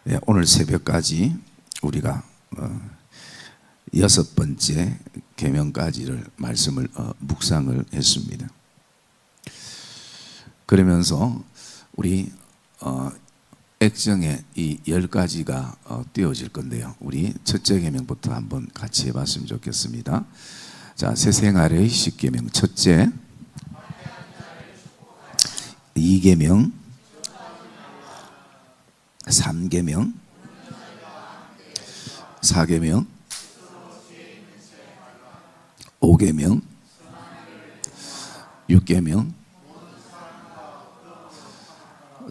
예, 오늘 새벽까지 우리가 6번째 계명까지를 말씀을 묵상을 했습니다. 그러면서 우리 액정에 이 10가지가 띄워질 건데요. 우리 첫째 계명부터 한번 같이 해봤으면 좋겠습니다. 자, 새 생활의 10계명 첫째, 2계명, 3계명, 4계명, 5계명, 6계명,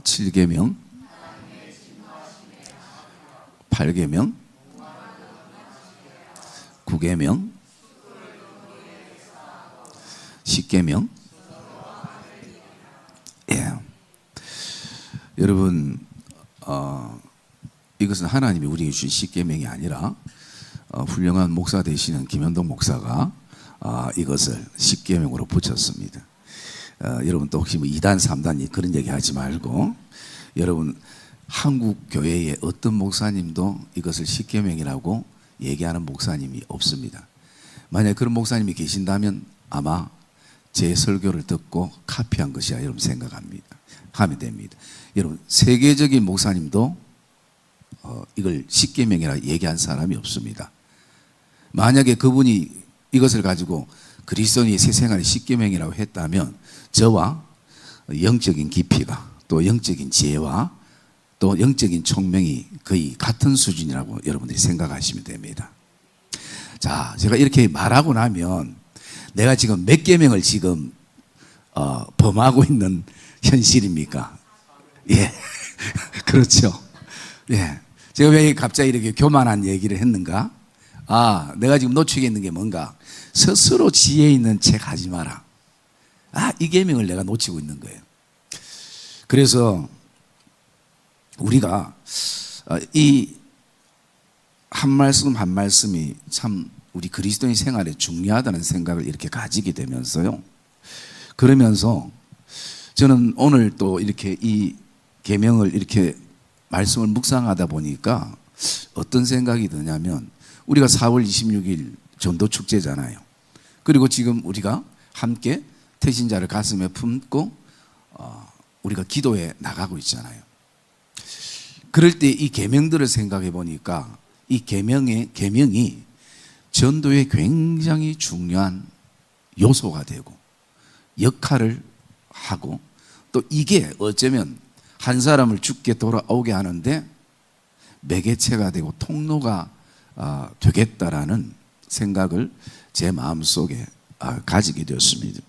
7계명, 8계명, 9계명, 10계명. 예. 여러분, 이것은 하나님이 우리에게 주신 십계명이 아니라 훌륭한 목사 되시는 김현동 목사가 이것을 십계명으로 붙였습니다. 여러분 또 혹시 뭐 2단 3단 그런 얘기 하지 말고, 여러분 한국 교회의 어떤 목사님도 이것을 십계명이라고 얘기하는 목사님이 없습니다. 만약 그런 목사님이 계신다면 아마 제 설교를 듣고 카피한 것이야 여러분 생각합니다. 하면 됩니다. 여러분 세계적인 목사님도 이걸 십계명이라 얘기한 사람이 없습니다. 만약에 그분이 이것을 가지고 그리스도인의 새 생활의 십계명이라고 했다면 저와 영적인 깊이가, 또 영적인 지혜와 또 영적인 총명이 거의 같은 수준이라고 여러분들이 생각하시면 됩니다. 자, 제가 이렇게 말하고 나면 내가 지금 몇 계명을 지금 범하고 있는 현실입니까? 예, 그렇죠. 예, 제가 왜 갑자기 이렇게 교만한 얘기를 했는가? 내가 지금 놓치고 있는 게 뭔가? 스스로 지혜 있는 책 하지 마라. 이 계명을 내가 놓치고 있는 거예요. 그래서 우리가 이 한 말씀 한 말씀이 참 우리 그리스도인 생활에 중요하다는 생각을 이렇게 가지게 되면서요. 그러면서 저는 오늘 또 이렇게 이 계명을 이렇게 말씀을 묵상하다 보니까 어떤 생각이 드냐면, 우리가 4월 26일 전도 축제잖아요. 그리고 지금 우리가 함께 태신자를 가슴에 품고 우리가 기도에 나가고 있잖아요. 그럴 때 이 계명들을 생각해 보니까 이 계명이 전도에 굉장히 중요한 요소가 되고 역할을 하고, 또 이게 어쩌면 한 사람을 죽게 돌아오게 하는데 매개체가 되고 통로가 되겠다라는 생각을 제 마음속에 가지게 되었습니다.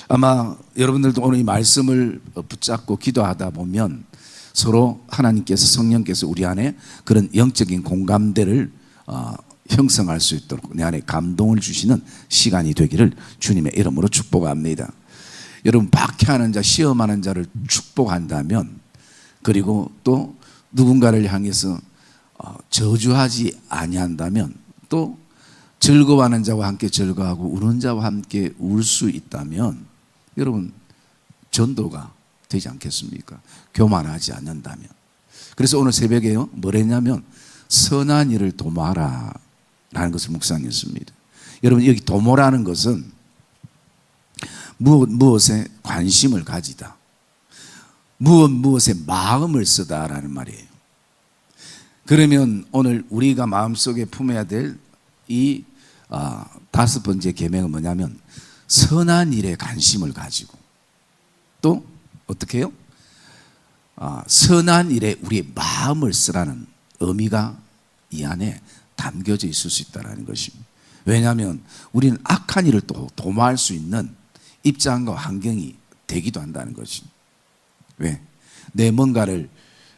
아마 여러분들도 오늘 이 말씀을 붙잡고 기도하다 보면 서로 하나님께서, 성령께서 우리 안에 그런 영적인 공감대를 형성할 수 있도록 내 안에 감동을 주시는 시간이 되기를 주님의 이름으로 축복합니다. 여러분 박해하는 자, 시험하는 자를 축복한다면, 그리고 또 누군가를 향해서 저주하지 아니한다면, 또 즐거워하는 자와 함께 즐거워하고 우는 자와 함께 울 수 있다면, 여러분 전도가 되지 않겠습니까? 교만하지 않는다면. 그래서 오늘 새벽에요 뭘 했냐면 선한 일을 도모하라 라는 것을 묵상했습니다. 여러분 여기 도모라는 것은 무엇에 관심을 가지다, 무엇에 마음을 쓰다라는 말이에요. 그러면 오늘 우리가 마음속에 품어야 될 이 5번째 계명은 뭐냐면 선한 일에 관심을 가지고, 또 어떻게 해요? 선한 일에 우리의 마음을 쓰라는 의미가 이 안에 담겨져 있을 수 있다는 것입니다. 왜냐하면 우리는 악한 일을 또 도모할 수 있는 입장과 환경이 되기도 한다는 것입니다. 왜?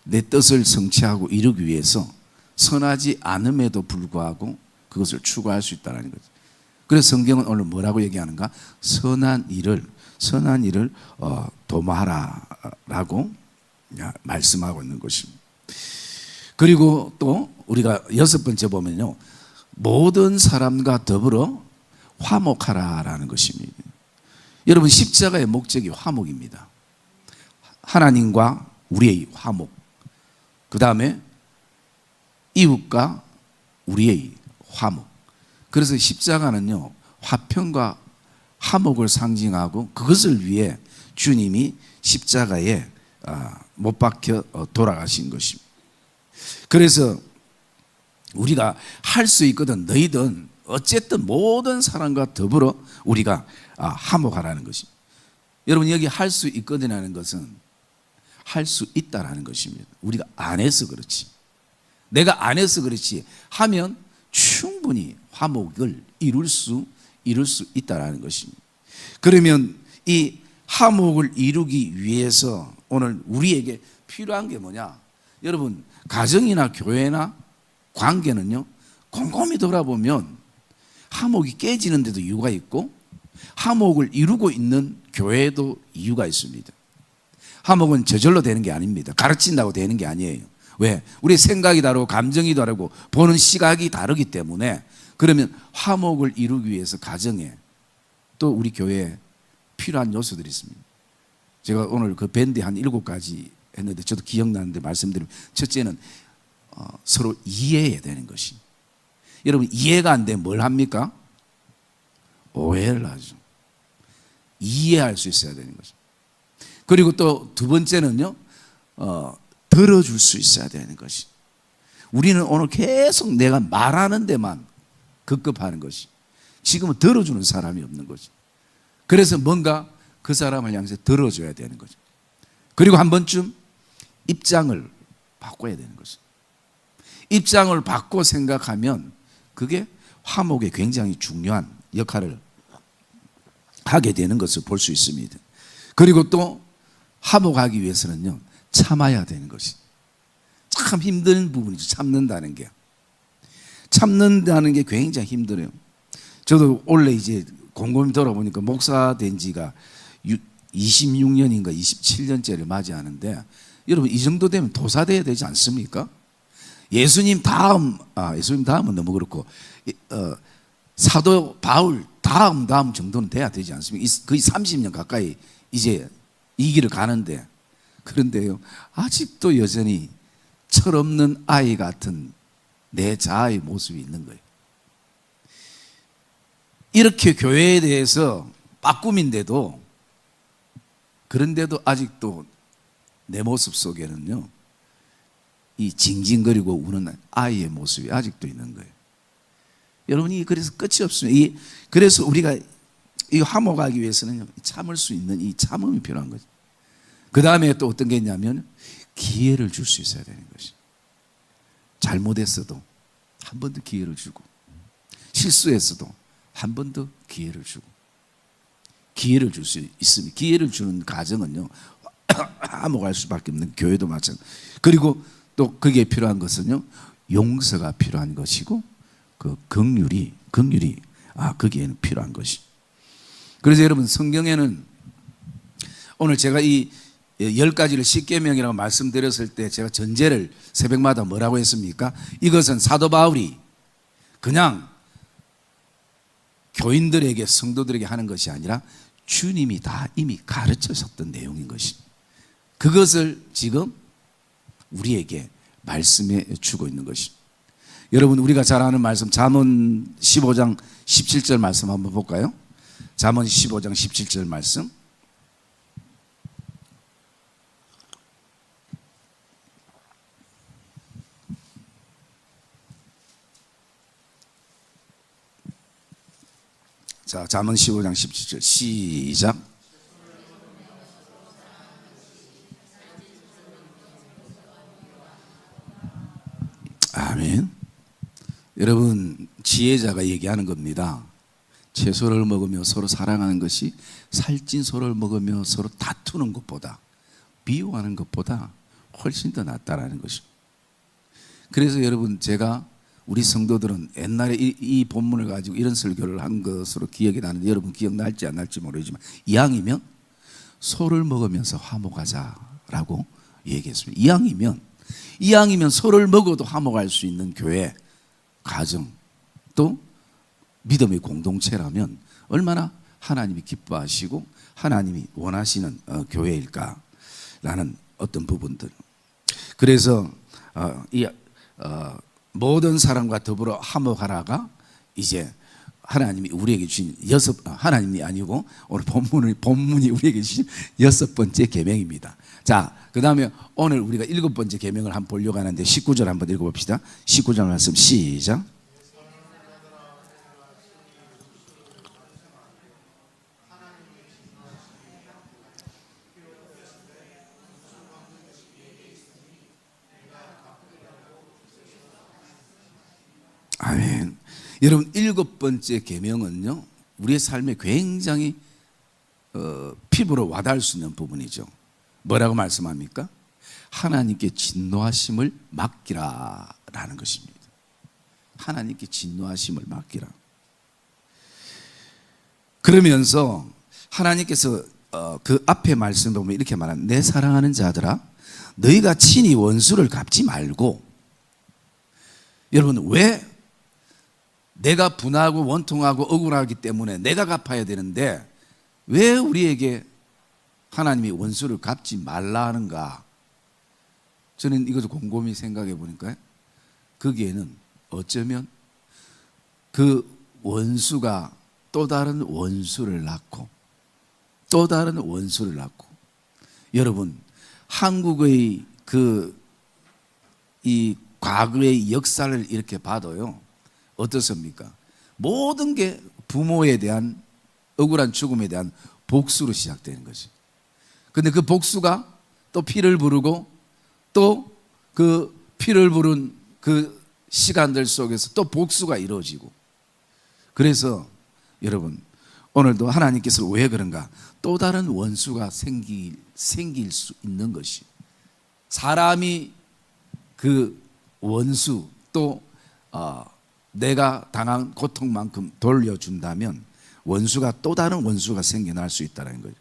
내 뜻을 성취하고 이루기 위해서 선하지 않음에도 불구하고 그것을 추구할 수 있다는 거죠. 그래서 성경은 오늘 뭐라고 얘기하는가? 선한 일을 도모하라라고 말씀하고 있는 것입니다. 그리고 또 우리가 6번째 보면요, 모든 사람과 더불어 화목하라라는 것입니다. 여러분 십자가의 목적이 화목입니다. 하나님과 우리의 화목. 그 다음에 이웃과 우리의 화목. 그래서 십자가는요, 화평과 화목을 상징하고 그것을 위해 주님이 십자가에 못 박혀 돌아가신 것입니다. 그래서 우리가 할 수 있거든. 너희든 어쨌든 모든 사람과 더불어 우리가 화목하라는 것입니다. 여러분, 여기 할 수 있거든이라는 것은 할 수 있다라는 것입니다. 우리가 안 해서 그렇지, 내가 안 해서 그렇지 하면 충분히 화목을 이룰 수 있다라는 것입니다. 그러면 이 화목을 이루기 위해서 오늘 우리에게 필요한 게 뭐냐? 여러분, 가정이나 교회나 관계는요, 곰곰이 돌아보면 화목이 깨지는 데도 이유가 있고 화목을 이루고 있는 교회에도 이유가 있습니다. 화목은 저절로 되는 게 아닙니다. 가르친다고 되는 게 아니에요. 왜? 우리 생각이 다르고 감정이 다르고 보는 시각이 다르기 때문에. 그러면 화목을 이루기 위해서 가정에 또 우리 교회에 필요한 요소들이 있습니다. 제가 오늘 그 밴드 한 7가지 했는데 저도 기억나는데 말씀드리면, 첫째는 서로 이해해야 되는 것이. 여러분, 이해가 안 되면 뭘 합니까? 오해를 하죠. 이해할 수 있어야 되는 거죠. 그리고 또 두 번째는요, 들어줄 수 있어야 되는 것이. 우리는 오늘 계속 내가 말하는 데만 급급하는 것이, 지금은 들어주는 사람이 없는 거지. 그래서 뭔가 그 사람을 향해서 들어줘야 되는 거죠. 그리고 한 번쯤 입장을 바꿔야 되는 거죠. 입장을 바꿔 생각하면 그게 화목에 굉장히 중요한 역할을 하게 되는 것을 볼 수 있습니다. 그리고 또 화목하기 위해서는요, 참아야 되는 것이 참 힘든 부분이죠. 참는다는 게 굉장히 힘들어요. 저도 원래 이제 곰곰이 돌아보니까 목사 된 지가 26년인가 27년째를 맞이하는데, 여러분, 이 정도 되면 도사돼야 되지 않습니까? 예수님 다음은 너무 그렇고 사도 바울 다음 정도는 돼야 되지 않습니까? 거의 30년 가까이 이제 이 길을 가는데, 그런데요, 아직도 여전히 철없는 아이 같은 내 자아의 모습이 있는 거예요. 이렇게 교회에 대해서 빠꿈인데도, 그런데도 아직도 내 모습 속에는요, 이 징징거리고 우는 아이의 모습이 아직도 있는 거예요. 여러분이 그래서 끝이 없습니다. 그래서 우리가 이 화목하기 위해서는 참을 수 있는 이 참음이 필요한 거죠. 그 다음에 또 어떤 게 있냐면 기회를 줄 수 있어야 되는 것이. 잘못했어도 한 번 더 기회를 주고, 실수했어도 한 번 더 기회를 주고, 기회를 줄 수 있습니다. 기회를 주는 가정은요, 화목할 수밖에 없는 교회도 마찬가지. 그리고 또 그게 필요한 것은요, 용서가 필요한 것이고, 그 긍휼이 거기에는 필요한 것이. 그래서 여러분, 성경에는 오늘 제가 이 10가지를 십계명이라고 말씀드렸을 때 제가 전제를 새벽마다 뭐라고 했습니까? 이것은 사도 바울이 그냥 교인들에게, 성도들에게 하는 것이 아니라 주님이 다 이미 가르쳐셨던 내용인 것입니다. 그것을 지금 우리에게 말씀해 주고 있는 것입니다. 여러분, 우리가 잘 아는 말씀, 잠언 15장 17절 말씀 한번 볼까요? 잠언 15장 17절 말씀. 자, 잠언 15장 17절 시작. 아멘. 여러분, 지혜자가 얘기하는 겁니다. 채소를 먹으며 서로 사랑하는 것이 살찐 소를 먹으며 서로 다투는 것보다, 비유하는 것보다 훨씬 더 낫다라는 것입니다. 그래서 여러분, 제가 우리 성도들은 옛날에 이 본문을 가지고 이런 설교를 한 것으로 기억이 나는데, 여러분 기억날지 안 날지 모르지만 이왕이면 소를 먹으면서 화목하자라고 얘기했습니다. 이왕이면 소를 먹어도 화목할 수 있는 교회, 가정, 또 믿음의 공동체라면 얼마나 하나님이 기뻐하시고 하나님이 원하시는 교회일까라는 어떤 부분들. 그래서 이 모든 사람과 더불어 화목하라가 이제 하나님이 우리에게 주신 하나님이 아니고 오늘 본문이 우리에게 주신 6번째 계명입니다. 자, 그다음에 오늘 우리가 7번째 계명을 한번 보려고 하는데 19절 한번 읽어봅시다. 19절 말씀 시작. 아멘. 여러분 7번째 계명은요 우리의 삶에 굉장히 피부로 와닿을 수 있는 부분이죠. 뭐라고 말씀합니까? 하나님께 진노하심을 맡기라라는 것입니다. 하나님께 진노하심을 맡기라. 그러면서 하나님께서 그 앞에 말씀 보면 이렇게 말하는 내 사랑하는 자들아 너희가 친히 원수를 갚지 말고. 여러분 왜 내가 분하고 원통하고 억울하기 때문에 내가 갚아야 되는데 왜 우리에게 하나님이 원수를 갚지 말라 하는가? 저는 이것을 곰곰이 생각해 보니까 거기에는 어쩌면 그 원수가 또 다른 원수를 낳고 또 다른 원수를 낳고. 여러분 한국의 이 과거의 역사를 이렇게 봐도요 어떻습니까? 모든 게 부모에 대한 억울한 죽음에 대한 복수로 시작되는 거죠. 근데 그 복수가 또 피를 부르고 또 그 피를 부른 그 시간들 속에서 또 복수가 이루어지고. 그래서 여러분 오늘도 하나님께서 왜 그런가? 또 다른 원수가 생길 수 있는 것이 사람이 그 원수 또 내가 당한 고통만큼 돌려준다면 원수가 또 다른 원수가 생겨날 수 있다는 거죠.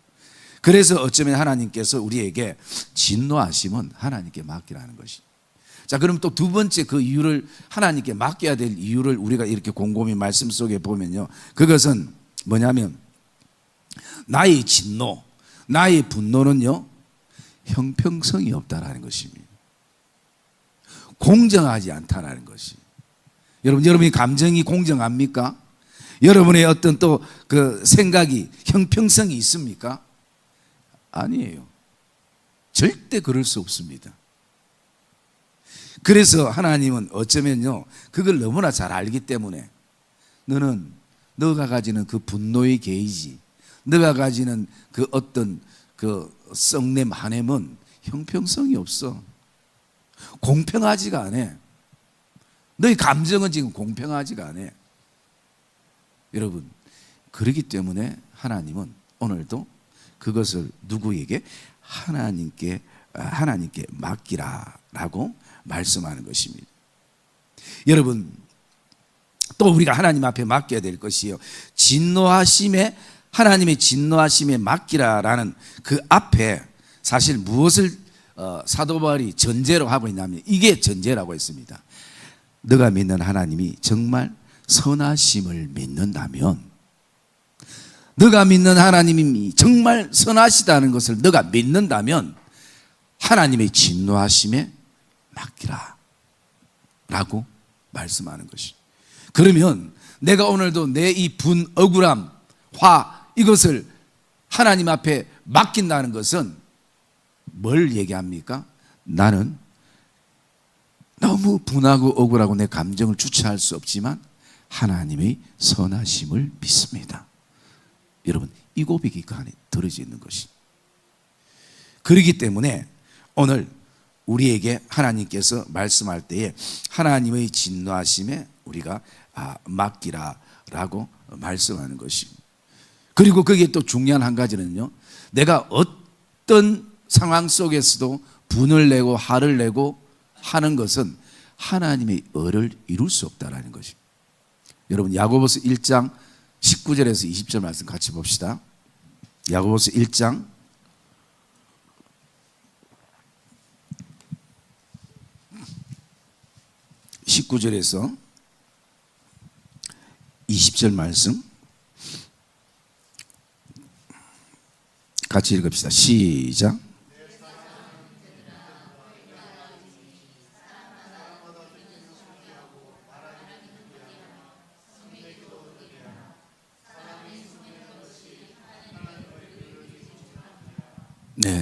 그래서 어쩌면 하나님께서 우리에게 진노하심은 하나님께 맡기라는 것이. 자, 그럼 또 두 번째 그 이유를 하나님께 맡겨야 될 이유를 우리가 이렇게 곰곰이 말씀 속에 보면요 그것은 뭐냐면 나의 진노, 나의 분노는요 형평성이 없다라는 것입니다. 공정하지 않다라는 것이. 여러분의 감정이 공정합니까? 여러분의 어떤 또 그 생각이 형평성이 있습니까? 아니에요. 절대 그럴 수 없습니다. 그래서 하나님은 어쩌면요 그걸 너무나 잘 알기 때문에 너가 가지는 그 분노의 게이지, 너가 가지는 그 어떤 그 썩냄 한냄은 형평성이 없어. 공평하지가 않아. 너의 감정은 지금 공평하지가 않아. 여러분 그렇기 때문에 하나님은 오늘도 그것을 누구에게? 하나님께 맡기라라고 말씀하는 것입니다. 여러분 또 우리가 하나님 앞에 맡겨야 될 것이요 하나님의 진노하심에 맡기라라는 그 앞에 사실 무엇을 사도 바울이 전제로 하고 있냐면 이게 전제라고 했습니다. 너가 믿는 하나님이 정말 선하심을 믿는다면, 너가 믿는 하나님이 정말 선하시다는 것을 너가 믿는다면 하나님의 진노하심에 맡기라 라고 말씀하는 것이. 그러면 내가 오늘도 내 이 분, 억울함, 화 이것을 하나님 앞에 맡긴다는 것은 뭘 얘기합니까? 나는 너무 분하고 억울하고 내 감정을 주체할 수 없지만 하나님의 선하심을 믿습니다. 여러분 이 고백이 그 안에 들어져 있는 것이. 그렇기 때문에 오늘 우리에게 하나님께서 말씀할 때에 하나님의 진노하심에 우리가 맡기라라고 말씀하는 것입니다. 그리고 거기에 또 중요한 한 가지는요, 내가 어떤 상황 속에서도 분을 내고 화를 내고 하는 것은 하나님의 의를 이룰 수 없다라는 것입니다. 여러분 야고보서 1장 19절에서 20절 말씀 같이 봅시다. 야고보서 1장 19절에서 20절 말씀 같이 읽읍시다. 시작.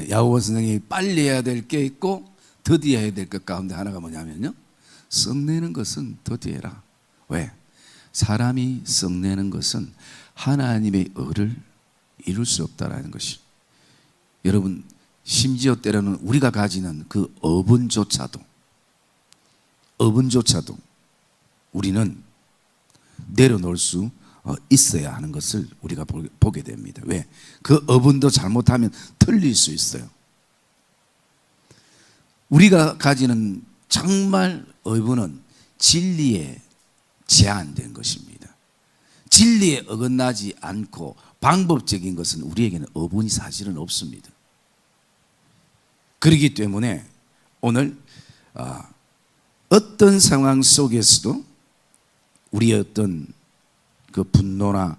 야고보 선생님이 빨리 해야 될 게 있고 더디 해야 될 것 가운데 하나가 뭐냐면요, 썩내는 것은 더디해라. 왜? 사람이 썩내는 것은 하나님의 의를 이룰 수 없다라는 것이. 여러분, 심지어 때로는 우리가 가지는 그 어분조차도 우리는 내려놓을 수 있어야 하는 것을 우리가 보게 됩니다. 왜? 그 어분도 잘못하면 틀릴 수 있어요. 우리가 가지는 정말 어분은 진리에 제한된 것입니다. 진리에 어긋나지 않고 방법적인 것은 우리에게는 어분이 사실은 없습니다. 그렇기 때문에 오늘 어떤 상황 속에서도 우리의 어떤 그 분노나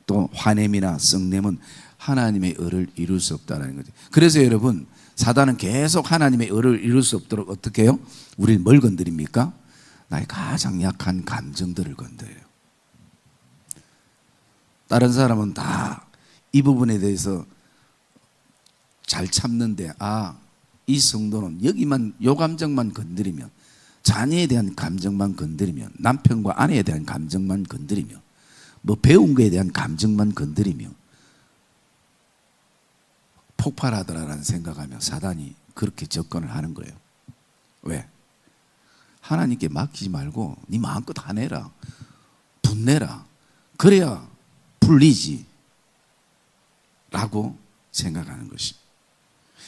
또 화냄이나 썩냄은 하나님의 의를 이룰 수 없다는 거죠. 그래서 여러분, 사단은 계속 하나님의 의를 이룰 수 없도록 어떻게 해요? 우리를 뭘 건드립니까? 나의 가장 약한 감정들을 건드려요. 다른 사람은 다 이 부분에 대해서 잘 참는데, 이 성도는 여기만, 요 감정만 건드리면, 자녀에 대한 감정만 건드리면, 남편과 아내에 대한 감정만 건드리면, 뭐 배운 거에 대한 감정만 건드리면 폭발하더라라는 생각하며 사단이 그렇게 접근을 하는 거예요. 왜? 하나님께 맡기지 말고 네 마음껏 화내라, 분내라, 그래야 풀리지 라고 생각하는 것이.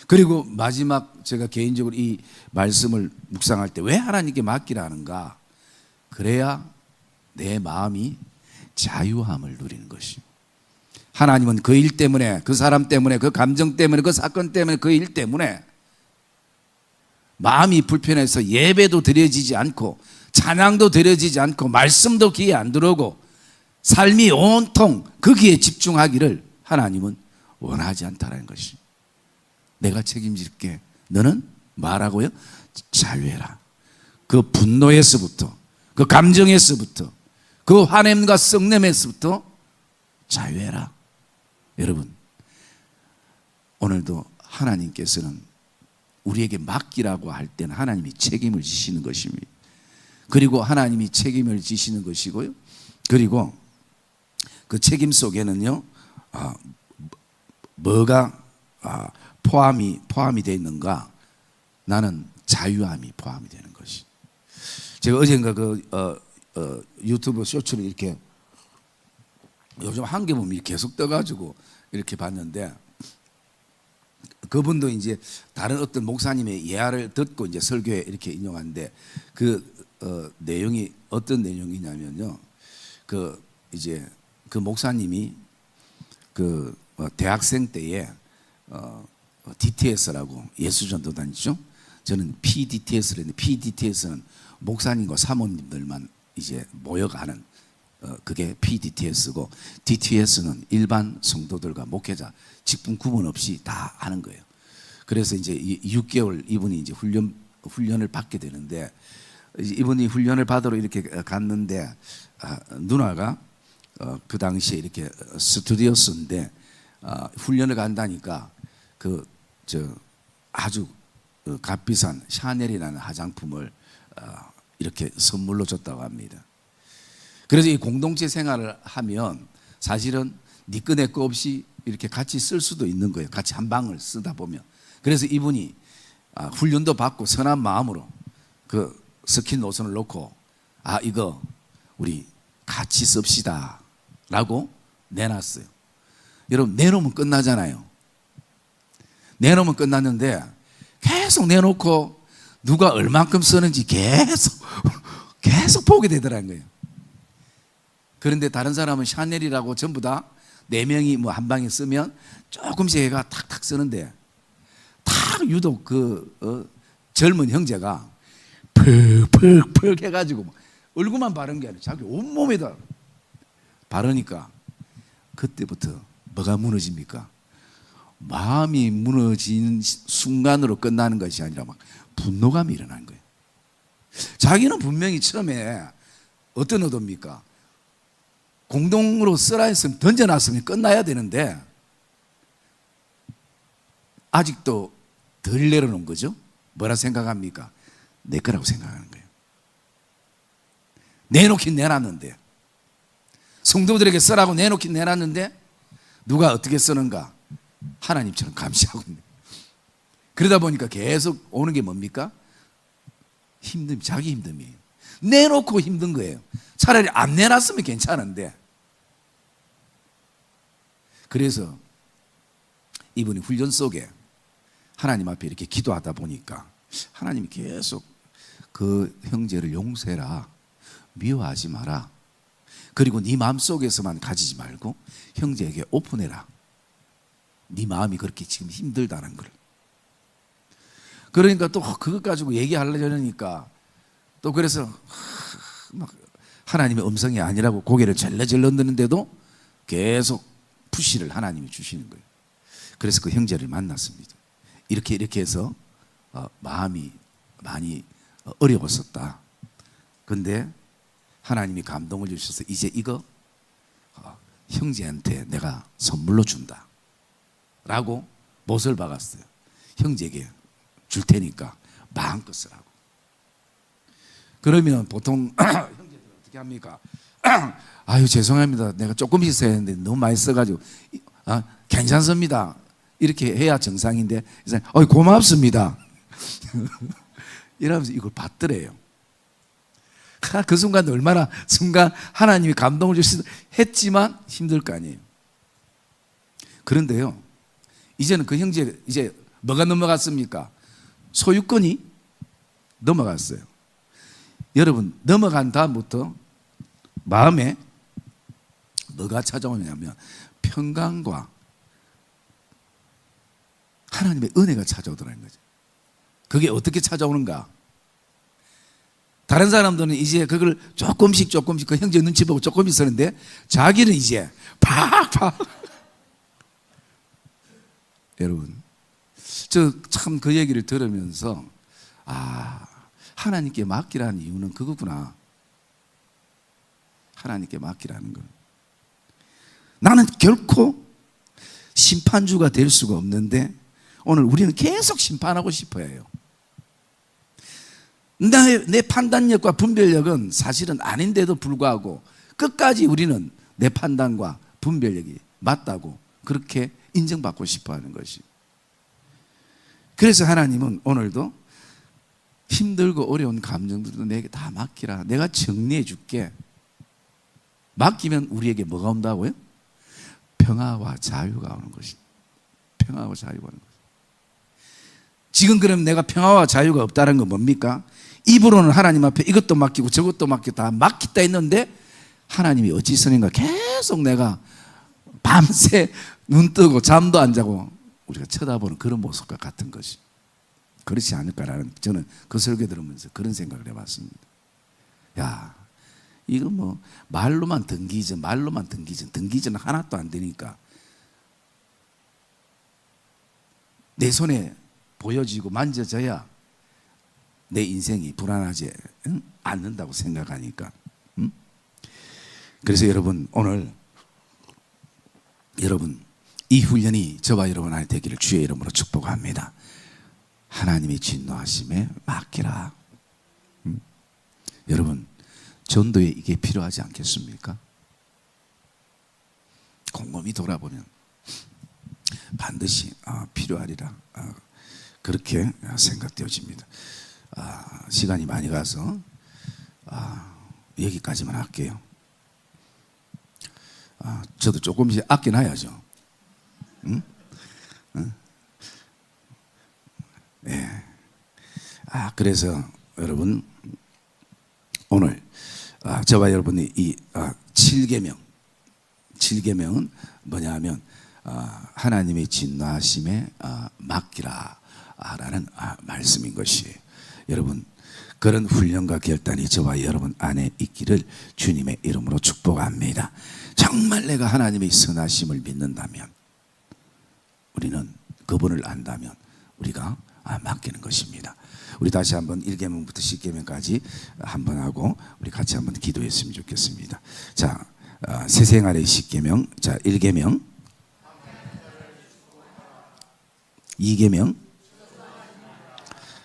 그리고 마지막, 제가 개인적으로 이 말씀을 묵상할 때 왜 하나님께 맡기라 하는가? 그래야 내 마음이 자유함을 누리는 것이. 하나님은 그 일 때문에, 그 사람 때문에, 그 감정 때문에, 그 사건 때문에, 그 일 때문에 마음이 불편해서 예배도 드려지지 않고 찬양도 드려지지 않고 말씀도 귀에 안 들어오고 삶이 온통 거기에 집중하기를 하나님은 원하지 않다는 것이. 내가 책임질게. 너는 말하고요, 자유해라. 그 분노에서부터, 그 감정에서부터, 그 화냄과 썩냄에서부터 자유해라. 여러분, 오늘도 하나님께서는 우리에게 맡기라고 할 때는 하나님이 책임을 지시는 것입니다. 그리고 하나님이 책임을 지시는 것이고요, 그리고 그 책임 속에는요, 뭐가 포함이 되어 있는가? 나는 자유함이 포함이 되는 것이. 제가 어젠가 유튜브 쇼츠를 이렇게 요즘 한 개 보면 계속 떠가지고 이렇게 봤는데, 그분도 이제 다른 어떤 목사님의 예화를 듣고 이제 설교에 이렇게 인용하는데, 내용이 어떤 내용이냐면요, 이제 그 목사님이 대학생 때에 DTS라고 예수전도 다니죠. 저는 PDTS를 했는데, PDTS는 목사님과 사모님들만 이제 모여가는 그게 PDTS고, DTS는 일반 성도들과 목회자 직분 구분 없이 다 하는 거예요. 그래서 이제 6개월 이분이 이제 훈련을 받게 되는데, 이분이 훈련을 받으러 이렇게 갔는데, 누나가 그 당시에 이렇게 스튜디오스인데 훈련을 간다니까 아주 값비싼 샤넬이라는 화장품을 이렇게 선물로 줬다고 합니다. 그래서 이 공동체 생활을 하면 사실은 네 거 내 거 없이 이렇게 같이 쓸 수도 있는 거예요. 같이 한 방을 쓰다 보면. 그래서 이분이 훈련도 받고 선한 마음으로 그 스킨 노선을 놓고 이거 우리 같이 씁시다 라고 내놨어요. 여러분, 내놓으면 끝나잖아요. 내놓으면 끝났는데 계속 내놓고 누가 얼만큼 쓰는지 계속 보게 되더라는 거예요. 그런데 다른 사람은 샤넬이라고 전부 다 4명이 뭐 한 방에 쓰면 조금씩 얘가 탁탁 쓰는데, 탁 유독 젊은 형제가 펄펄펄 해가지고 얼굴만 바른 게 아니라 자기 온몸에다 바르니까 그때부터 뭐가 무너집니까? 마음이 무너진 순간으로 끝나는 것이 아니라 막 분노감이 일어난 거예요. 자기는 분명히 처음에 어떤 의도입니까? 공동으로 쓰라 했으면 던져놨으면 끝나야 되는데 아직도 덜 내려놓은 거죠. 뭐라 생각합니까? 내 거라고 생각하는 거예요. 내놓긴 내놨는데, 성도들에게 쓰라고 내놓긴 내놨는데 누가 어떻게 쓰는가? 하나님처럼 감시하고 있는. 그러다 보니까 계속 오는 게 뭡니까? 힘듦, 자기 힘듦이에요. 내놓고 힘든 거예요. 차라리 안 내놨으면 괜찮은데. 그래서 이분이 훈련 속에 하나님 앞에 이렇게 기도하다 보니까 하나님이 계속 그 형제를 용서해라, 미워하지 마라, 그리고 네 마음속에서만 가지지 말고 형제에게 오픈해라. 네 마음이 그렇게 지금 힘들다는 걸. 그러니까 또 그것 가지고 얘기하려니까 또 그래서 막 하나님의 음성이 아니라고 고개를 절레절레 흔드는데도 계속 푸시를 하나님이 주시는 거예요. 그래서 그 형제를 만났습니다. 이렇게 해서 마음이 많이 어려웠었다. 근데 하나님이 감동을 주셔서 이제 이거 형제한테 내가 선물로 준다 라고 못을 박았어요. 형제에게 줄 테니까 마음껏 쓰라고. 그러면 보통 형제들 어떻게 합니까? 아유 죄송합니다, 내가 조금씩 써야 했는데 너무 많이 써가지고 괜찮습니다 이렇게 해야 정상인데 고맙습니다 이러면서 이걸 받더래요. 그 순간 얼마나 하나님이 감동을 주시다 했지만 힘들 거 아니에요. 그런데요, 이제는 그 형제 이제 뭐가 넘어갔습니까? 소유권이 넘어갔어요. 여러분, 넘어간 다음부터 마음에 뭐가 찾아오냐면 평강과 하나님의 은혜가 찾아오더라는 거죠. 그게 어떻게 찾아오는가? 다른 사람들은 이제 그걸 조금씩 그 형제 눈치 보고 조금씩 쓰는데 자기는 이제 팍팍. 여러분, 저 참 그 얘기를 들으면서 하나님께 맡기라는 이유는 그거구나. 하나님께 맡기라는 건 나는 결코 심판주가 될 수가 없는데 오늘 우리는 계속 심판하고 싶어 해요. 내 판단력과 분별력은 사실은 아닌데도 불구하고 끝까지 우리는 내 판단과 분별력이 맞다고 그렇게 인정받고 싶어 하는 것이. 그래서 하나님은 오늘도 힘들고 어려운 감정들도 내게 다 맡기라. 내가 정리해 줄게. 맡기면 우리에게 뭐가 온다고요? 평화와 자유가 오는 것이. 평화와 자유가 오는 것. 지금 그럼 내가 평화와 자유가 없다는 건 뭡니까? 입으로는 하나님 앞에 이것도 맡기고 저것도 맡기고 다 맡기다 했는데 하나님이 어찌 쓰는가 계속 내가 밤새 눈 뜨고 잠도 안 자고 우리가 쳐다보는 그런 모습과 같은 것이 그렇지 않을까라는, 저는 그 설교 들으면서 그런 생각을 해봤습니다. 야, 이거 뭐 말로만 등기전 등기전은 하나도 안 되니까 내 손에 보여지고 만져져야 내 인생이 불안하지 않는다고 생각하니까. 그래서 여러분, 오늘 여러분 이 훈련이 저와 여러분 안에 되기를 주의 이름으로 축복합니다. 하나님의 진노하심에 맡기라. 여러분, 전도에 이게 필요하지 않겠습니까? 곰곰이 돌아보면 반드시 필요하리라, 그렇게 생각되어집니다. 시간이 많이 가서 여기까지만 할게요. 저도 조금씩 아껴놔야죠. 응? 응? 네. 그래서 여러분, 오늘 저와 여러분이 이 7계명은 뭐냐면 하나님의 진노하심에 맡기라 라는 말씀인 것이, 여러분 그런 훈련과 결단이 저와 여러분 안에 있기를 주님의 이름으로 축복합니다. 정말 내가 하나님의 선하심을 믿는다면, 우리는 그분을 안다면 우리가 맡기는 것입니다. 우리 다시 한번 1계명부터 10계명까지 한번 하고 우리 같이 한번 기도했으면 좋겠습니다. 자, 새 생활의 10계명. 자, 1계명 2계명,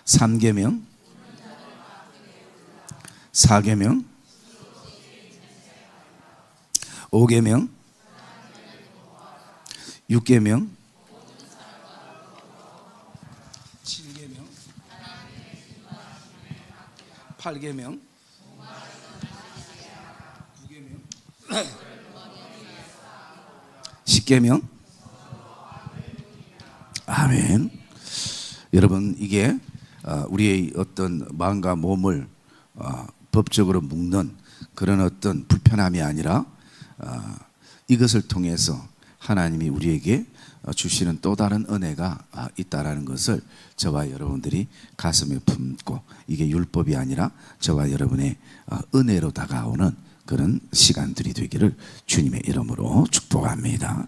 3계명, 4계명, 5계명, 6계명, 7계명, 8계명, 9계명, 10계명. 아멘. 여러분, 이게 우리의 어떤 마음과 몸을 법적으로 묶는 그런 어떤 불편함이 아니라 이것을 통해서 하나님이 우리에게 주시는 또 다른 은혜가 있다라는 것을 저와 여러분들이 가슴에 품고, 이게 율법이 아니라 저와 여러분의 은혜로 다가오는 그런 시간들이 되기를 주님의 이름으로 축복합니다.